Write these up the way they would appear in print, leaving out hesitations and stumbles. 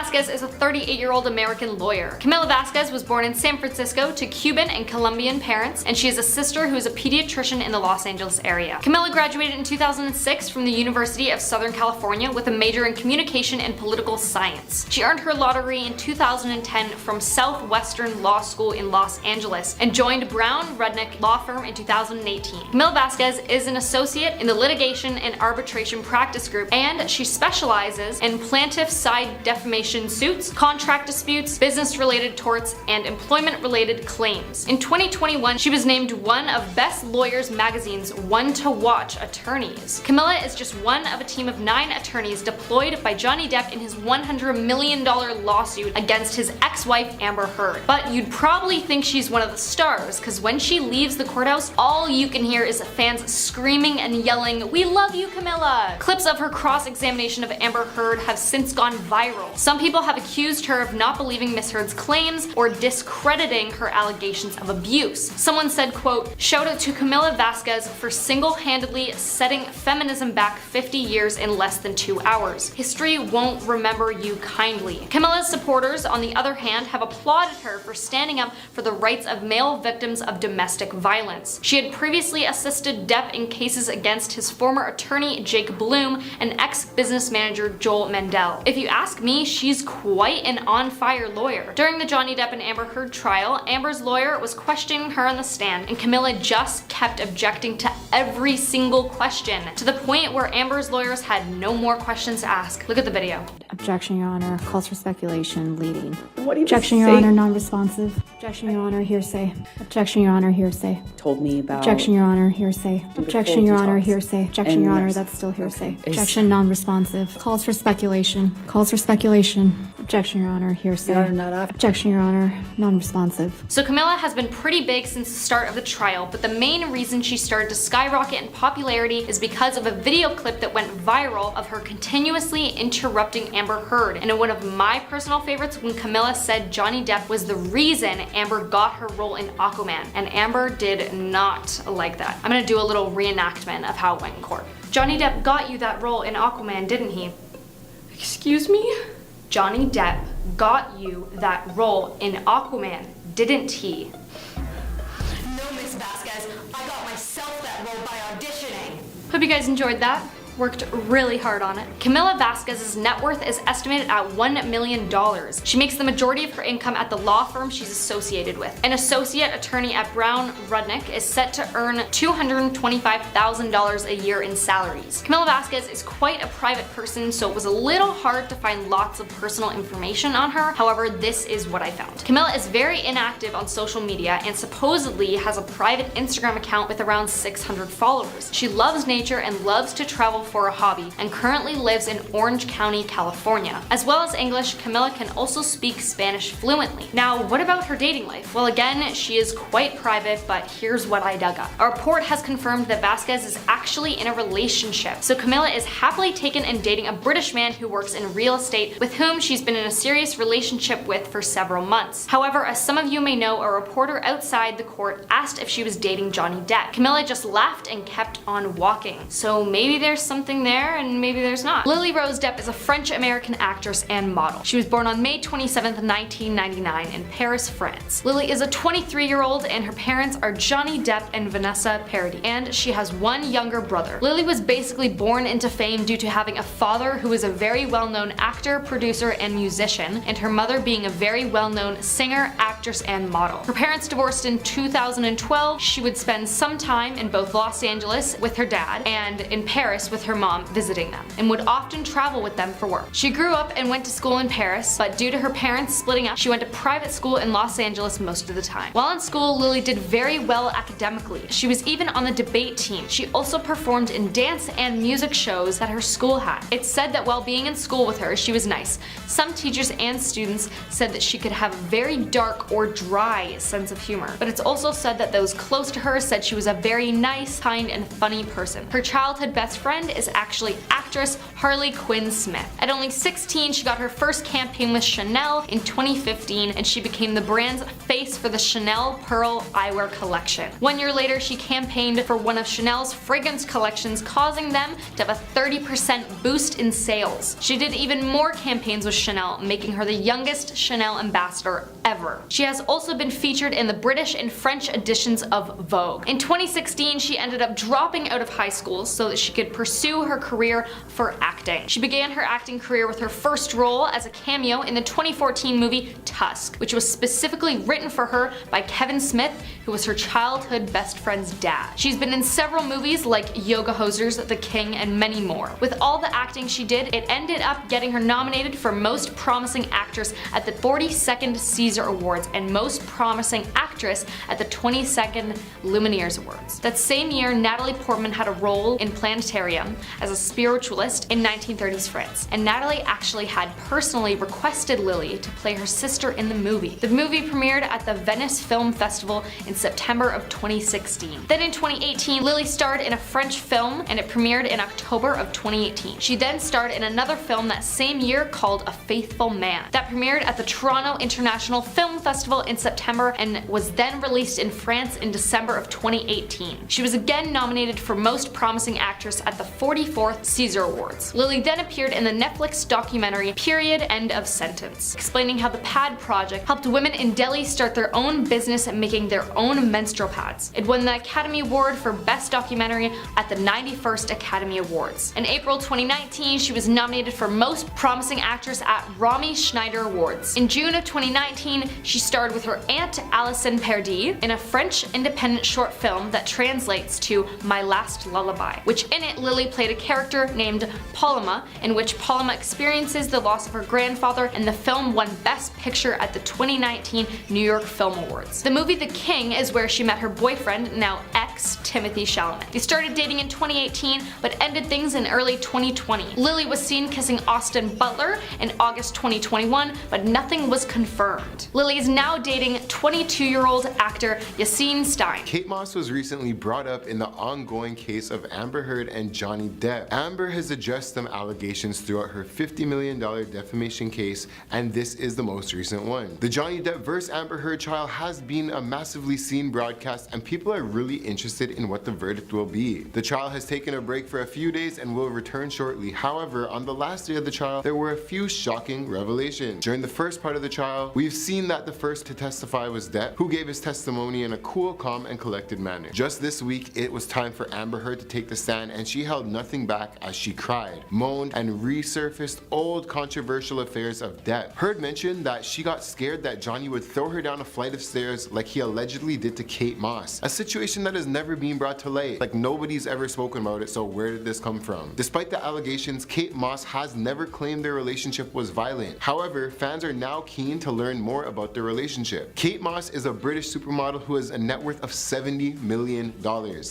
Vasquez is a 38-year-old American lawyer. Camilla Vasquez was born in San Francisco to Cuban and Colombian parents, and she has a sister who is a pediatrician in the Los Angeles area. Camilla graduated in 2006 from the University of Southern California with a major in communication and political science. She earned her law degree in 2010 from Southwestern Law School in Los Angeles and joined Brown Rudnick Law Firm in 2018. Camilla Vasquez is an associate in the litigation and arbitration practice group, and she specializes in plaintiff-side defamation suits, contract disputes, business-related torts, and employment-related claims. In 2021, she was named one of Best Lawyers Magazine's One to Watch attorneys. Camilla is just one of a team of 9 attorneys deployed by Johnny Depp in his $100 million lawsuit against his ex-wife Amber Heard. But you'd probably think she's one of the stars, because when she leaves the courthouse, all you can hear is fans screaming and yelling, "We love you, Camilla!" Clips of her cross-examination of Amber Heard have since gone viral. Some people have accused her of not believing Miss Heard's claims or discrediting her allegations of abuse. Someone said, quote, "Shout out to Camilla Vasquez for single-handedly setting feminism back 50 years in less than 2 hours. History won't remember you kindly." Camilla's supporters, on the other hand, have applauded her for standing up for the rights of male victims of domestic violence. She had previously assisted Depp in cases against his former attorney Jake Bloom and ex-business manager Joel Mandel. If you ask me, she's quite an on-fire lawyer. During the Johnny Depp and Amber Heard trial, Amber's lawyer was questioning her on the stand, and Camilla just kept objecting to every single question, to the point where Amber's lawyers had no more questions to ask. Look at the video. Objection, Your Honor. Calls for speculation, leading. What do you Objection, Your Honor. Non-responsive. Objection, Your Honor. Hearsay. Objection, Your Honor. Hearsay. Told me about. Objection, Your Honor. Hearsay. Objection, Your Honor. Hearsay. Objection, Your Honor. That's still hearsay. Objection, non-responsive. Calls for speculation. Calls for speculation. Objection, Your Honor. Hearsay. Objection, Your Honor. Non-responsive. So Camilla has been pretty big since the start of the trial, but the main reason she started to skyrocket in popularity is because of a video clip that went viral of her continuously interrupting Amber Heard. And in one of my personal favorites, when Camilla said Johnny Depp was the reason Amber got her role in Aquaman, and Amber did not like that. I'm gonna do a little reenactment of how it went in court. "Johnny Depp got you that role in Aquaman, didn't he?" "Excuse me?" "Johnny Depp got you that role in Aquaman, didn't he?" "No, Miss Vasquez, I got myself that role by auditioning." Hope you guys enjoyed that. Worked really hard on it. Camilla Vasquez's net worth is estimated at $1 million. She makes the majority of her income at the law firm she's associated with. An associate attorney at Brown Rudnick is set to earn $225,000 a year in salaries. Camilla Vasquez is quite a private person, so it was a little hard to find lots of personal information on her. However, this is what I found. Camilla is very inactive on social media and supposedly has a private Instagram account with around 600 followers. She loves nature and loves to travel for a hobby, and currently lives in Orange County, California. As well as English, Camilla can also speak Spanish fluently. Now, what about her dating life? Well, again, she is quite private, but here's what I dug up. A report has confirmed that Vasquez is actually in a relationship. So Camilla is happily taken and dating a British man who works in real estate, with whom she's been in a serious relationship with for several months. However, as some of you may know, a reporter outside the court asked if she was dating Johnny Depp. Camilla just laughed and kept on walking. So maybe there's something there and maybe there's not. Lily Rose Depp is a French-American actress and model. She was born on May 27th, 1999 in Paris, France. Lily is a 23-year-old and her parents are Johnny Depp and Vanessa Paradis, and she has one younger brother. Lily was basically born into fame due to having a father who is a very well-known actor, producer, and musician, and her mother being a very well-known singer, actress, and model. Her parents divorced in 2012. She would spend some time in both Los Angeles with her dad and in Paris with her mom visiting them, and would often travel with them for work. She grew up and went to school in Paris, but due to her parents splitting up, she went to private school in Los Angeles most of the time. While in school, Lily did very well academically. She was even on the debate team. She also performed in dance and music shows that her school had. It's said that while being in school with her, she was nice. Some teachers and students said that she could have a very dark or dry sense of humor, but it's also said that those close to her said she was a very nice, kind, and funny person. Her childhood best friend is actually actress actress Harley Quinn Smith. At only 16, she got her first campaign with Chanel in 2015, and she became the brand's face for the Chanel Pearl eyewear collection. 1 year later, she campaigned for one of Chanel's fragrance collections, causing them to have a 30% boost in sales. She did even more campaigns with Chanel, making her the youngest Chanel ambassador ever. She has also been featured in the British and French editions of Vogue. In 2016, she ended up dropping out of high school so that she could pursue her career for acting. She began her acting career with her first role as a cameo in the 2014 movie Tusk, which was specifically written for her by Kevin Smith, who was her childhood best friend's dad. She's been in several movies like Yoga Hosers, The King, and many more. With all the acting she did, it ended up getting her nominated for Most Promising Actress at the 42nd Caesar Awards and Most Promising Actress at the 22nd Lumineers Awards. That same year, Natalie Portman had a role in Planetarium as a spiritualist in 1930s France, and Natalie actually had personally requested Lily to play her sister in the movie. The movie premiered at the Venice Film Festival in September of 2016. Then in 2018, Lily starred in a French film, and it premiered in October of 2018. She then starred in another film that same year called A Faithful Man. That premiered at the Toronto International Film Festival in September and was then released in France in December of 2018. She was again nominated for Most Promising Actress at the 44th Caesar Awards. Lily then appeared in the Netflix documentary Period End of Sentence, explaining how the pad project helped women in Delhi start their own business and making their own menstrual pads. It won the Academy Award for Best Documentary at the 91st Academy Awards. In April 2019, she was nominated for Most Promising Actress at Romy Schneider Awards. In June of 2019, she starred with her aunt Alison Perdie in a French independent short film that translates to My Last Lullaby, which in it Lily played a character named Paulima, in which Paulima experiences the loss of her grandfather, and the film won Best Picture at the 2019 New York Film Awards. The movie The King is where she met her boyfriend, now ex, Timothy Chalamet. They started dating in 2018 but ended things in early 2020. Lily was seen kissing Austin Butler in August 2021, but nothing was confirmed. Lily is now dating 22-year-old actor Yassine Stein. Kate Moss was recently brought up in the ongoing case of Amber Heard and Johnny Depp. Amber has addressed some allegations throughout her $50 million defamation case, and this is the most recent one. The Johnny Depp vs. Amber Heard trial has been a massively seen broadcast, and people are really interested in what the verdict will be. The trial has taken a break for a few days and will return shortly. However, on the last day of the trial, there were a few shocking revelations. During the first part of the trial, we've seen that the first to testify was Depp, who gave his testimony in a cool, calm, and collected manner. Just this week, it was time for Amber Heard to take the stand, and she held nothing back as she cried, moaned, and resurfaced old controversial affairs of Depp. Heard mentioned that she got scared that Johnny would throw her down a flight of stairs like he allegedly did to Kate Moss, a situation that has never been brought to light. Like, nobody's ever spoken about it, so where did this come from? Despite the allegations, Kate Moss has never claimed their relationship was violent. However, fans are now keen to learn more about their relationship. Kate Moss is a British supermodel who has a net worth of $70 million.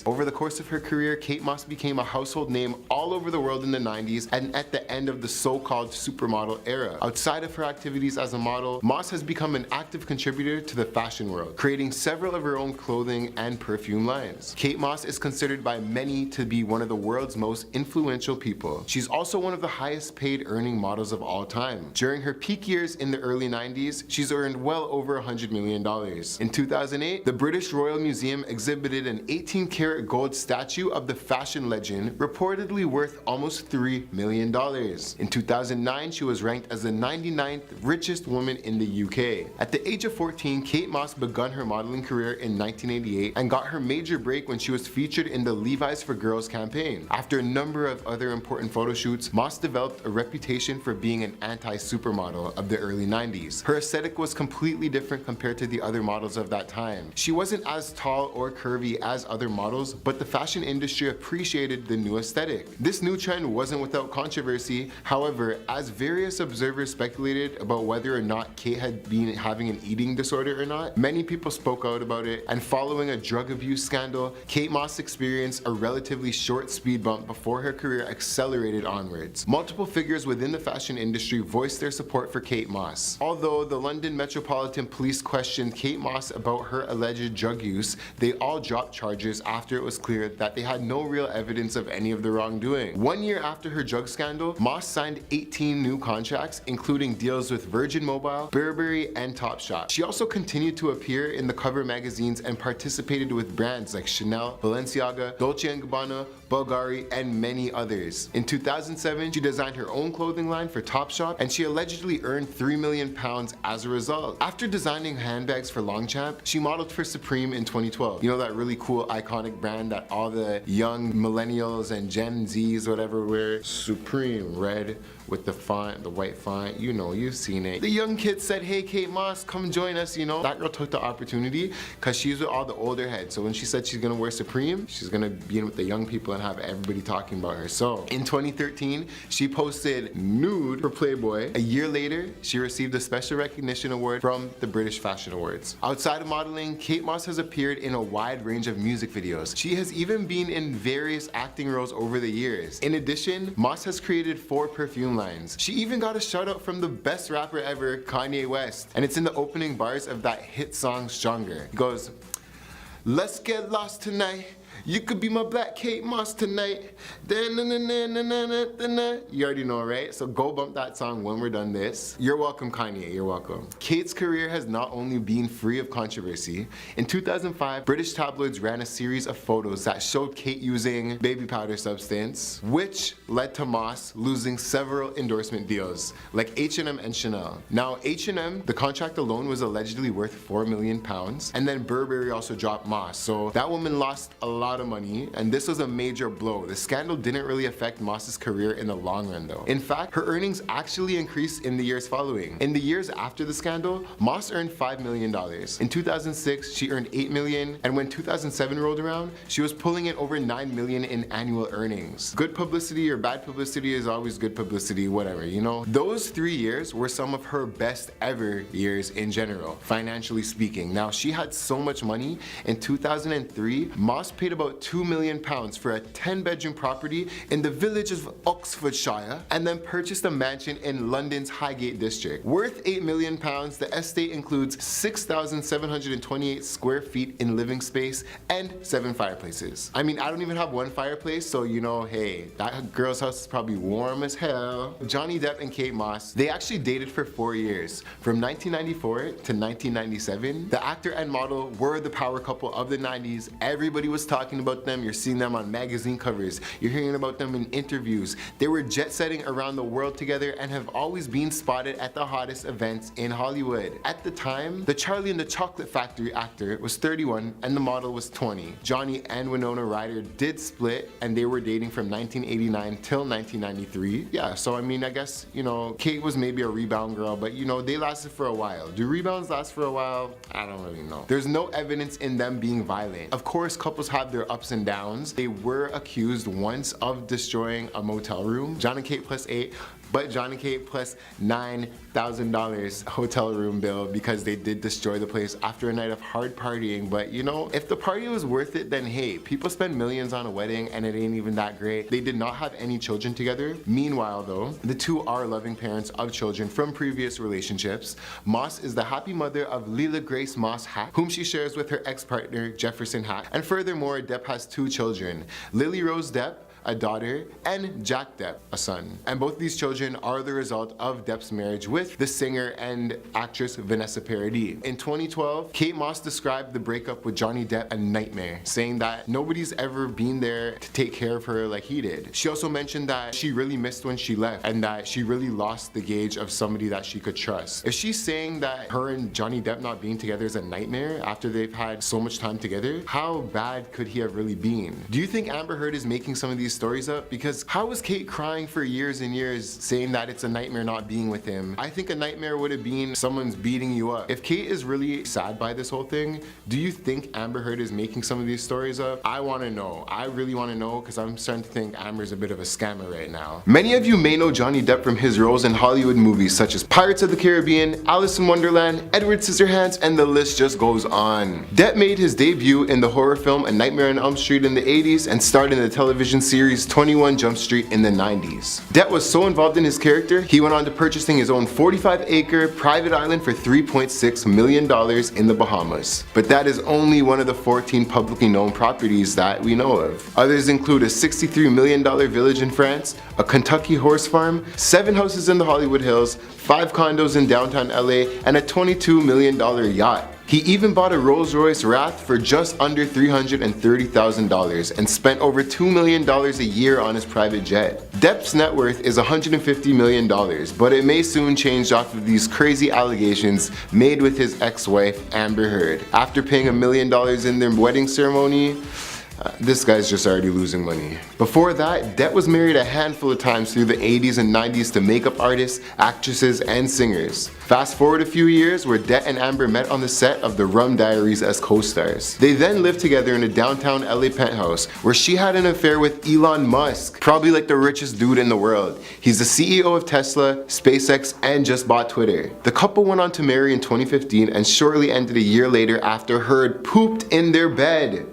Over the course of her career, Kate Moss became a household name all over the world in the 90s and at the end of the so-called supermodel era. Outside of her activities as a model, Moss has become an active contributor to the fashion world, creating several of her own clothing and perfume lines. Kate Moss is considered by many to be one of the world's most influential people. She's also one of the highest paid earning models of all time. During her peak years in the early 90s, she's earned well over $100 million. In 2008, the British Royal Museum exhibited an 18-karat gold statue of the fashion legend, reportedly worth almost $3 million. In 2009, she was ranked as the 99th richest woman in the UK. At the age of 14, Kate Moss begun her modeling career in 1988 and got her major break when she was featured in the Levi's for Girls campaign. After a number of other important photo shoots, Moss developed a reputation for being an anti-supermodel of the early 90s. Her aesthetic was completely different compared to the other models of that time. She wasn't as tall or curvy as other models, but the fashion industry appreciated the new aesthetic. This new trend wasn't without controversy. However, as various observers speculated about whether or not Kate had been having an eating disorder or not, many people spoke out about it, and following a drug abuse scandal, Kate Moss experienced a relatively short speed bump before her career accelerated onwards. Multiple figures within the fashion industry voiced their support for Kate Moss. Although the London Metropolitan Police questioned Kate Moss about her alleged drug use, they all dropped charges after it was clear that they had no real evidence of any of the wrongdoing. 1 year after her drug scandal, Moss signed 18 new contracts, including deals with Virgin Mobile, Burberry, and Topshop. She also continued to appear in the cover magazines and participated with brands like Chanel, Balenciaga, Dolce & Gabbana, Bulgari, and many others. In 2007, she designed her own clothing line for Topshop, and she allegedly earned £3 million as a result. After designing handbags for Longchamp, she modeled for Supreme in 2012. You know, that really cool iconic brand that all the young millennials and Gen Zs, whatever, wear? Supreme, red with the font, the white font, you know, you've seen it. The young kids said, hey, Kate Moss, come join us, you know. That girl took the opportunity because she's with all the older heads. So when she said she's gonna wear Supreme, she's gonna be in with the young people and have everybody talking about her. So in 2013, she posted nude for Playboy. A year later, she received a special recognition award from the British Fashion Awards. Outside of modeling, Kate Moss has appeared in a wide range of music videos. She has even been in various acting roles over the years. In addition, Moss has created 4 perfume lines. She even got a shout out from the best rapper ever, Kanye West. And it's in the opening bars of that hit song, Stronger. He goes, let's get lost tonight. You could be my black Kate Moss tonight. You already know, right? So go bump that song when we're done this. You're welcome, Kanye, you're welcome. Kate's career has not only been free of controversy. In 2005, British tabloids ran a series of photos that showed Kate using baby powder substance, which led to Moss losing several endorsement deals, like H&M and Chanel. Now, H&M, the contract alone was allegedly worth £4 million, and then Burberry also dropped Moss. So that woman lost a lot of money, and this was a major blow. The scandal didn't really affect Moss's career in the long run though. In fact, her earnings actually increased in the years following. In the years after the scandal, Moss earned $5 million. In 2006, she earned $8 million, and when 2007 rolled around, she was pulling in over $9 million in annual earnings. Good publicity or bad publicity is always good publicity, whatever, you know? Those 3 years were some of her best ever years in general, financially speaking. Now, she had so much money. In 2003, Moss paid about £2 million for a 10-bedroom property in the village of Oxfordshire, and then purchased a mansion in London's Highgate district. Worth £8 million, the estate includes 6,728 square feet in living space and 7 fireplaces. I mean, I don't even have 1 fireplace, so you know, hey, that girl's house is probably warm as hell. Johnny Depp and Kate Moss, they actually dated for 4 years. From 1994 to 1997, the actor and model were the power couple of the 90s. Everybody was talking about them. You're seeing them on magazine covers. You're hearing about them in interviews. They were jet setting around the world together and have always been spotted at the hottest events in Hollywood. At the time, the Charlie and the Chocolate Factory actor was 31 and the model was 20. Johnny and Winona Ryder did split, and they were dating from 1989 till 1993. Yeah, so I mean, I guess, you know, Kate was maybe a rebound girl, but you know, they lasted for a while. Do rebounds last for a while? I don't really know. There's no evidence in them being violent. Of course, couples have their ups and downs. They were accused once of destroying a motel room. John and Kate plus 8, but John and Kate plus $9,000 hotel room bill because they did destroy the place after a night of hard partying. But you know, if the party was worth it, then hey, people spend millions on a wedding and it ain't even that great. They did not have any children together. Meanwhile though, the two are loving parents of children from previous relationships. Moss is the happy mother of Lila Grace Moss Hack, whom she shares with her ex-partner Jefferson Hack. And furthermore, Depp has 2 children, Lily Rose Depp, a daughter, and Jack Depp, a son. And both these children are the result of Depp's marriage with the singer and actress Vanessa Paradis. In 2012, Kate Moss described the breakup with Johnny Depp a nightmare, saying that nobody's ever been there to take care of her like he did. She also mentioned that she really missed when she left and that she really lost the gauge of somebody that she could trust. If she's saying that her and Johnny Depp not being together is a nightmare after they've had so much time together, how bad could he have really been? Do you think Amber Heard is making some of these stories up? Because how was Kate crying for years and years saying that it's a nightmare not being with him? I think a nightmare would have been someone's beating you up. If Kate is really sad by this whole thing, do you think Amber Heard is making some of these stories up? I want to know. I really want to know, because I'm starting to think Amber's a bit of a scammer right now. Many of you may know Johnny Depp from his roles in Hollywood movies such as Pirates of the Caribbean, Alice in Wonderland, Edward Scissorhands, and the list just goes on. Depp made his debut in the horror film A Nightmare on Elm Street in the 80s and starred in the television series series 21 Jump Street in the 90s. Depp was so involved in his character, he went on to purchasing his own 45-acre private island for $3.6 million in the Bahamas. But that is only one of the 14 publicly known properties that we know of. Others include a $63 million village in France, a Kentucky horse farm, 7 houses in the Hollywood Hills, 5 condos in downtown LA, and a $22 million yacht. He even bought a Rolls-Royce Wrath for just under $330,000 and spent over $2 million a year on his private jet. Depp's net worth is $150 million, but it may soon change off of these crazy allegations made with his ex-wife Amber Heard. After paying $1 million in their wedding ceremony, this guy's just already losing money. Before that, Depp was married a handful of times through the 80s and 90s to makeup artists, actresses, and singers. Fast forward a few years where Depp and Amber met on the set of The Rum Diaries as co-stars. They then lived together in a downtown LA penthouse where she had an affair with Elon Musk, probably like the richest dude in the world. He's the CEO of Tesla, SpaceX, and just bought Twitter. The couple went on to marry in 2015 and shortly ended a year later after Heard pooped in their bed.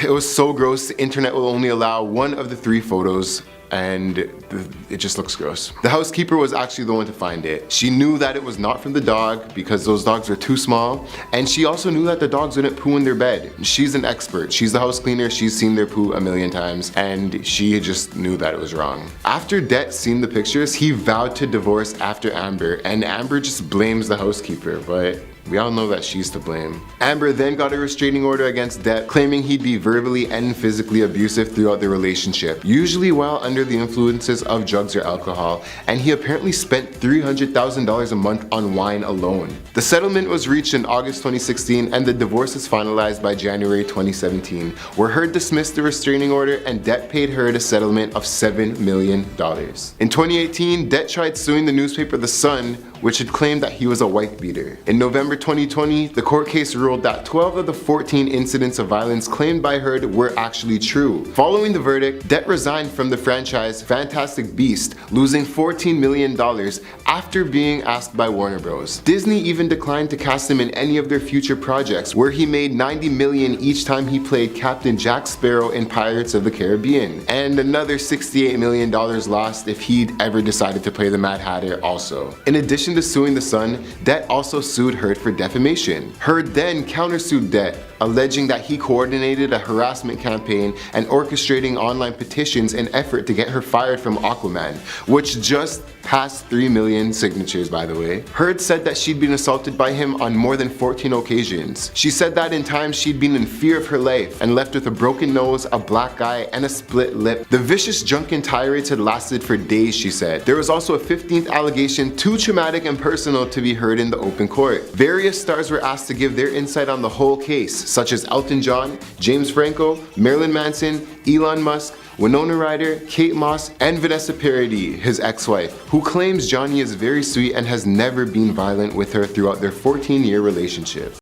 It was so gross, the internet will only allow one of the 3 photos, and it just looks gross. The housekeeper was actually the one to find it. She knew that it was not from the dog because those dogs were too small, and she also knew that the dogs wouldn't poo in their bed. She's an expert. She's the house cleaner. She's seen their poo a million times, and she just knew that it was wrong. After Depp seen the pictures, he vowed to divorce after Amber, and Amber just blames the housekeeper, but we all know that she's to blame. Amber then got a restraining order against Depp, claiming he'd be verbally and physically abusive throughout their relationship, usually while under the influences of drugs or alcohol, and he apparently spent $300,000 a month on wine alone. The settlement was reached in August 2016, and the divorce is finalized by January 2017, where Heard dismissed the restraining order and Depp paid Heard a settlement of $7 million. In 2018, Depp tried suing the newspaper The Sun, which had claimed that he was a wife beater. In November 2020, the court case ruled that 12 of the 14 incidents of violence claimed by Heard were actually true. Following the verdict, Depp resigned from the franchise Fantastic Beasts, losing $14 million after being asked by Warner Bros. Disney even declined to cast him in any of their future projects, where he made $90 million each time he played Captain Jack Sparrow in Pirates of the Caribbean, and another $68 million lost if he'd ever decided to play the Mad Hatter also. In addition to suing The Sun, Depp also sued Heard for defamation. Heard then countersued Depp, alleging that he coordinated a harassment campaign and orchestrating online petitions in effort to get her fired from Aquaman, which just passed 3 million signatures, by the way. Heard said that she'd been assaulted by him on more than 14 occasions. She said that in times she'd been in fear of her life and left with a broken nose, a black eye, and a split lip. The vicious drunken tirades had lasted for days, she said. There was also a 15th allegation, too traumatic and personal to be heard in the open court. Various stars were asked to give their insight on the whole case, such as Elton John, James Franco, Marilyn Manson, Elon Musk, Winona Ryder, Kate Moss, and Vanessa Paradis, his ex-wife, who claims Johnny is very sweet and has never been violent with her throughout their 14-year relationship.